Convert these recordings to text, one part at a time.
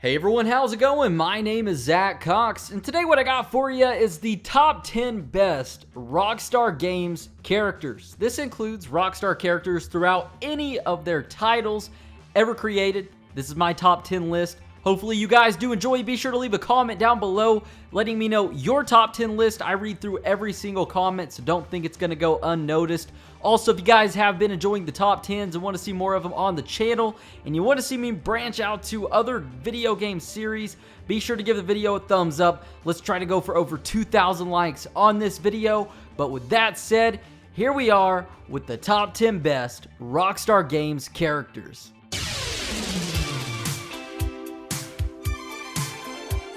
Hey everyone, how's it going? My name is Zach Cox, and today what I got for you is the top 10 best Rockstar Games characters. This includes Rockstar characters throughout any of their titles ever created. This is my top 10 list. Hopefully you guys do enjoy. Be sure to leave a comment down below letting me know your top 10 list. I read through every single comment, so don't think it's going to go unnoticed. Also, if you guys have been enjoying the top 10s and want to see more of them on the channel, and you want to see me branch out to other video game series, be sure to give the video a thumbs up. Let's try to go for over 2,000 likes on this video. But with that said, here we are with the top 10 best Rockstar Games characters.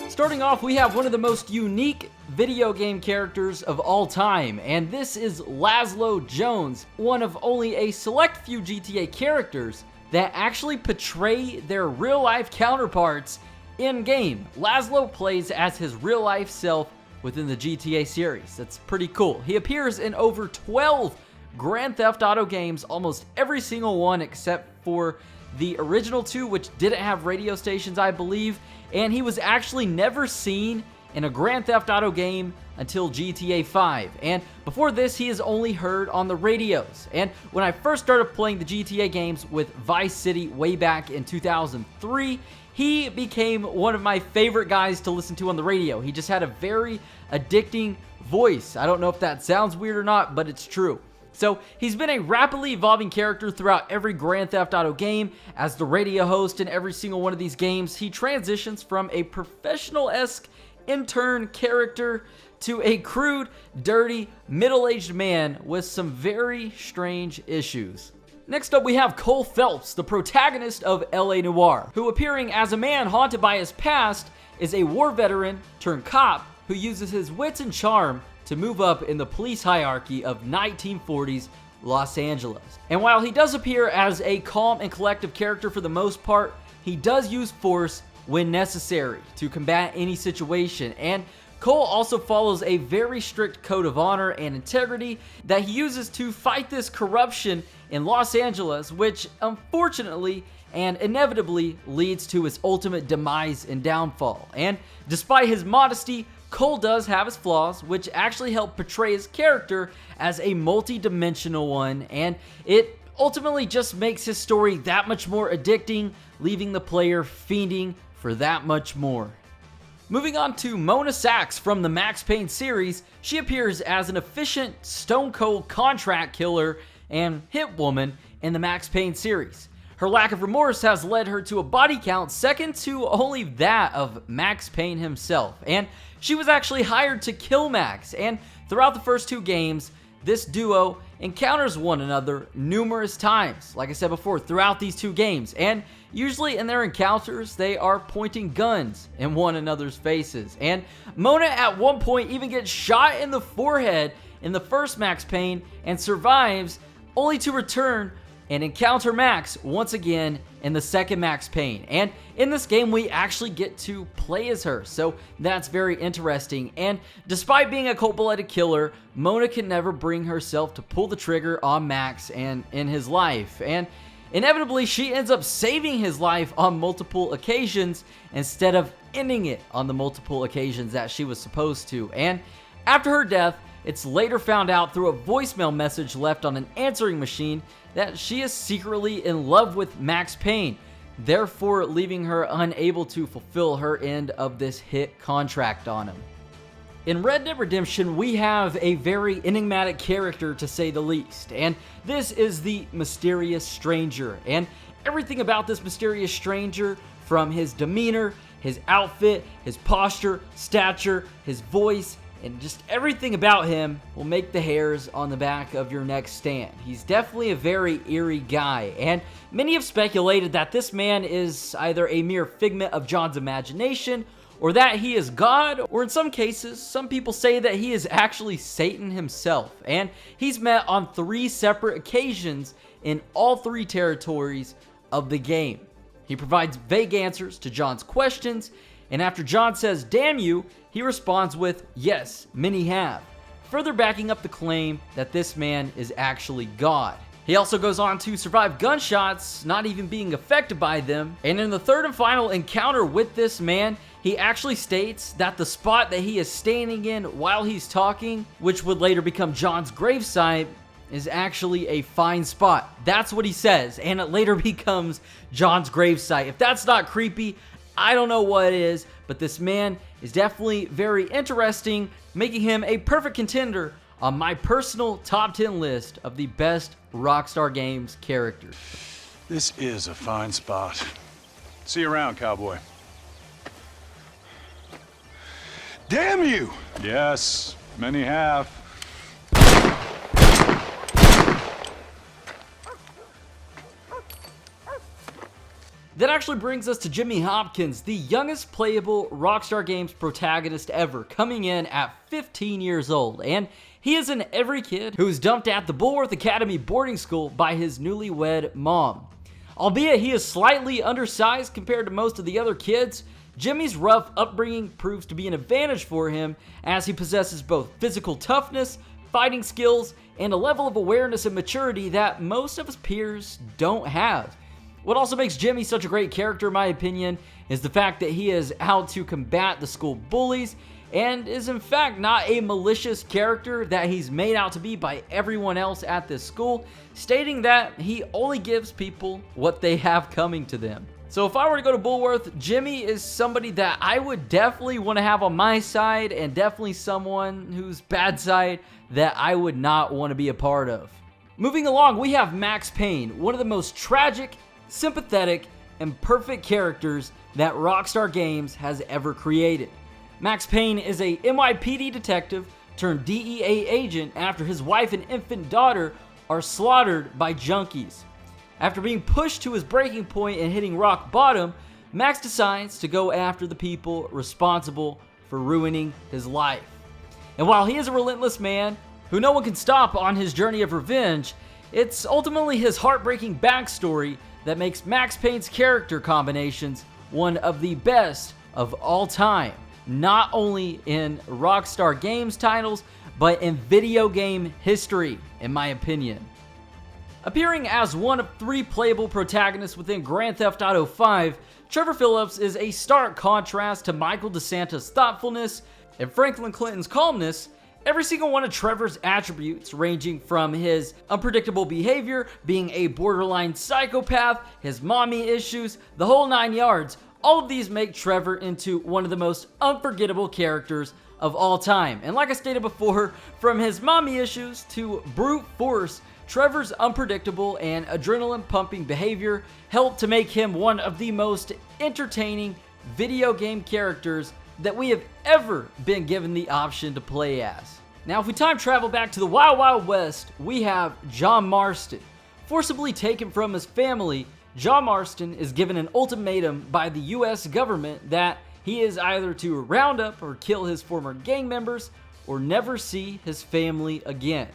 Starting off, we have one of the most unique video game characters of all time, and this is Lazlo Jones, one of only a select few GTA characters that actually portray their real-life counterparts in-game. Lazlo plays as his real-life self within the GTA series. That's pretty cool. He appears in over 12 Grand Theft Auto games, almost every single one except for the original two, which didn't have radio stations, I believe, and he was actually never seen in a Grand Theft Auto game until GTA 5. And before this, he is only heard on the radios. And when I first started playing the GTA games with Vice City way back in 2003, he became one of my favorite guys to listen to on the radio. He just had a very addicting voice. I don't know if that sounds weird or not, but it's true. So he's been a rapidly evolving character throughout every Grand Theft Auto game. As the radio host in every single one of these games, he transitions from a professional-esque intern character to a crude, dirty, middle-aged man with some very strange issues. Next up, we have Cole Phelps, the protagonist of LA Noire, who, appearing as a man haunted by his past, is a war veteran turned cop who uses his wits and charm to move up in the police hierarchy of 1940s Los Angeles. And while he does appear as a calm and collective character for the most part, he does use force when necessary to combat any situation. And Cole also follows a very strict code of honor and integrity that he uses to fight this corruption in Los Angeles, which unfortunately and inevitably leads to his ultimate demise and downfall. And despite his modesty, Cole does have his flaws, which actually help portray his character as a multi-dimensional one, and it ultimately just makes his story that much more addicting, leaving the player fiending for that much more. Moving on to Mona Sachs from the Max Payne series, she appears as an efficient, stone-cold contract killer and hit woman in the Max Payne series. Her lack of remorse has led her to a body count second to only that of Max Payne himself, and she was actually hired to kill Max. And throughout the first two games, this duo encounters one another numerous times, like I said before, throughout these two games, and usually in their encounters, they are pointing guns in one another's faces. And Mona at one point even gets shot in the forehead in the first Max Payne and survives, only to return and encounter Max once again in the second Max Payne. And in this game, we actually get to play as her, so that's very interesting. And despite being a cold-blooded killer, Mona can never bring herself to pull the trigger on Max and in his life. And inevitably, she ends up saving his life on multiple occasions instead of ending it on the multiple occasions that she was supposed to. And after her death, it's later found out through a voicemail message left on an answering machine that she is secretly in love with Max Payne, therefore leaving her unable to fulfill her end of this hit contract on him. In Red Dead Redemption, we have a very enigmatic character, to say the least, and this is the Mysterious Stranger. And everything about this Mysterious Stranger, from his demeanor, his outfit, his posture, stature, his voice, and just everything about him will make the hairs on the back of your neck stand. He's definitely a very eerie guy, and many have speculated that this man is either a mere figment of John's imagination, or that he is God, or in some cases, some people say that he is actually Satan himself. And he's met on 3 separate occasions in all 3 territories of the game. He provides vague answers to John's questions, and after John says, "Damn you," he responds with, "Yes, many have," further backing up the claim that this man is actually God. He also goes on to survive gunshots, not even being affected by them. And in the third and final encounter with this man, he actually states that the spot that he is standing in while he's talking, which would later become John's gravesite, is actually a fine spot. That's what he says, and it later becomes John's gravesite. If that's not creepy, I don't know what is, but this man is definitely very interesting, making him a perfect contender on my personal top 10 list of the best Rockstar Games characters. This is a fine spot. See you around, cowboy. Damn you! Yes, many have. That actually brings us to Jimmy Hopkins, the youngest playable Rockstar Games protagonist ever, coming in at 15 years old. And he is an every kid who was dumped at the Bulworth Academy boarding school by his newlywed mom. Albeit he is slightly undersized compared to most of the other kids, Jimmy's rough upbringing proves to be an advantage for him as he possesses both physical toughness, fighting skills, and a level of awareness and maturity that most of his peers don't have. What also makes Jimmy such a great character in my opinion is the fact that he is out to combat the school bullies and is in fact not a malicious character that he's made out to be by everyone else at this school, stating that he only gives people what they have coming to them. So if I were to go to Bulworth, Jimmy is somebody that I would definitely want to have on my side, and definitely someone whose bad side that I would not want to be a part of. Moving along, we have Max Payne, one of the most tragic, sympathetic, and perfect characters that Rockstar Games has ever created. Max Payne is a NYPD detective turned DEA agent after his wife and infant daughter are slaughtered by junkies. After being pushed to his breaking point and hitting rock bottom, Max decides to go after the people responsible for ruining his life. And while he is a relentless man who no one can stop on his journey of revenge, it's ultimately his heartbreaking backstory that makes Max Payne's character combinations one of the best of all time, not only in Rockstar Games titles, but in video game history, in my opinion. Appearing as one of 3 playable protagonists within Grand Theft Auto V, Trevor Phillips is a stark contrast to Michael DeSantis' thoughtfulness and Franklin Clinton's calmness. Every single one of Trevor's attributes, ranging from his unpredictable behavior, being a borderline psychopath, his mommy issues, the whole 9 yards, all of these make Trevor into one of the most unforgettable characters of all time. And like I stated before, from his mommy issues to brute force, Trevor's unpredictable and adrenaline-pumping behavior helped to make him one of the most entertaining video game characters that we have ever been given the option to play as. Now, if we time travel back to the Wild Wild West, we have John Marston. Forcibly taken from his family, John Marston is given an ultimatum by the US government that he is either to round up or kill his former gang members or never see his family again.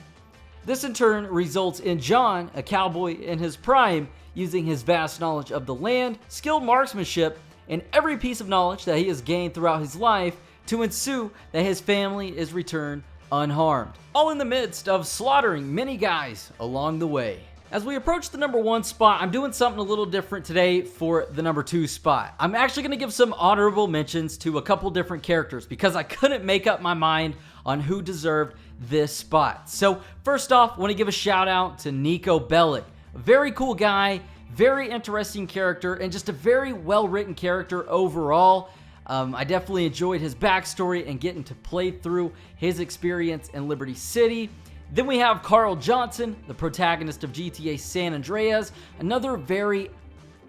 This in turn results in John, a cowboy in his prime, using his vast knowledge of the land, skilled marksmanship, and every piece of knowledge that he has gained throughout his life to ensue that his family is returned unharmed, all in the midst of slaughtering many guys along the way. As we approach the number 1 spot, I'm doing something a little different today for the number 2 spot. I'm actually going to give some honorable mentions to a couple different characters because I couldn't make up my mind on who deserved this spot. So first off, I want to give a shout out to Nico Bellic. A very cool guy, very interesting character, and just a very well written character overall. I definitely enjoyed his backstory and getting to play through his experience in Liberty City. Then we have Carl Johnson, the protagonist of GTA San Andreas, another very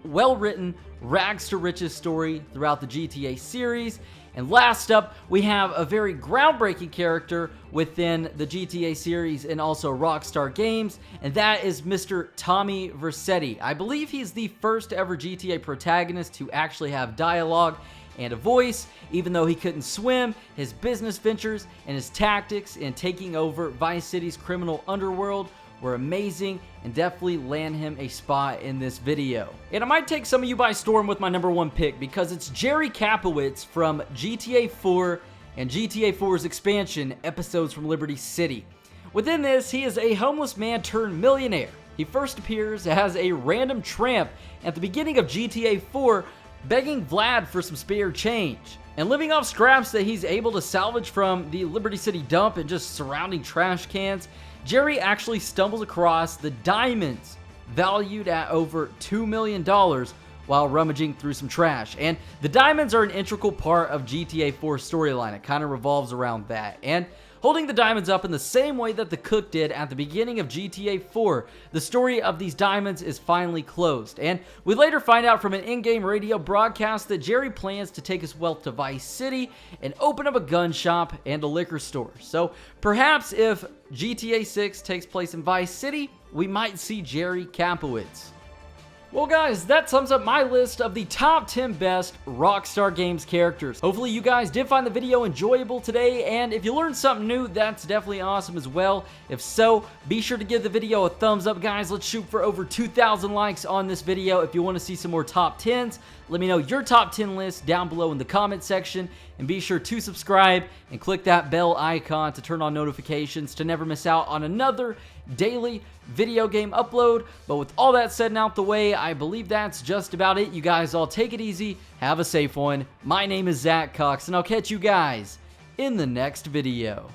well-written rags to riches story throughout the GTA series. And last up, we have a very groundbreaking character within the GTA series and also Rockstar Games, and that is Mr. Tommy Vercetti. I believe he's the first ever GTA protagonist to actually have dialogue and a voice. Even though he couldn't swim, his business ventures and his tactics in taking over Vice City's criminal underworld were amazing and definitely land him a spot in this video. And I might take some of you by storm with my number 1 pick because it's Jerry Kapowitz from GTA 4 and GTA 4's expansion, Episodes from Liberty City. Within this, he is a homeless man turned millionaire He first appears as a random tramp at the beginning of GTA 4, begging Vlad for some spare change. And living off scraps that he's able to salvage from the Liberty City dump and just surrounding trash cans, Jerry actually stumbles across the diamonds, valued at over $2 million, while rummaging through some trash. And the diamonds are an integral part of GTA 4's storyline. It kind of revolves around that. And holding the diamonds up in the same way that the cook did at the beginning of GTA 4, the story of these diamonds is finally closed. And we later find out from an in-game radio broadcast that Jerry plans to take his wealth to Vice City and open up a gun shop and a liquor store. So perhaps if GTA 6 takes place in Vice City, we might see Jerry Kapowitz. Well guys, that sums up my list of the top 10 best Rockstar Games characters. Hopefully you guys did find the video enjoyable today, and if you learned something new, that's definitely awesome as well. If so, be sure to give the video a thumbs up, guys. Let's shoot for over 2,000 likes on this video. If you want to see some more top 10s, let me know your top 10 list down below in the comment section, and be sure to subscribe and click that bell icon to turn on notifications to never miss out on another daily video game upload. But with all that said and out the way, I believe that's just about it. You guys all take it easy, have a safe one. My name is Zach Cox, and I'll catch you guys in the next video.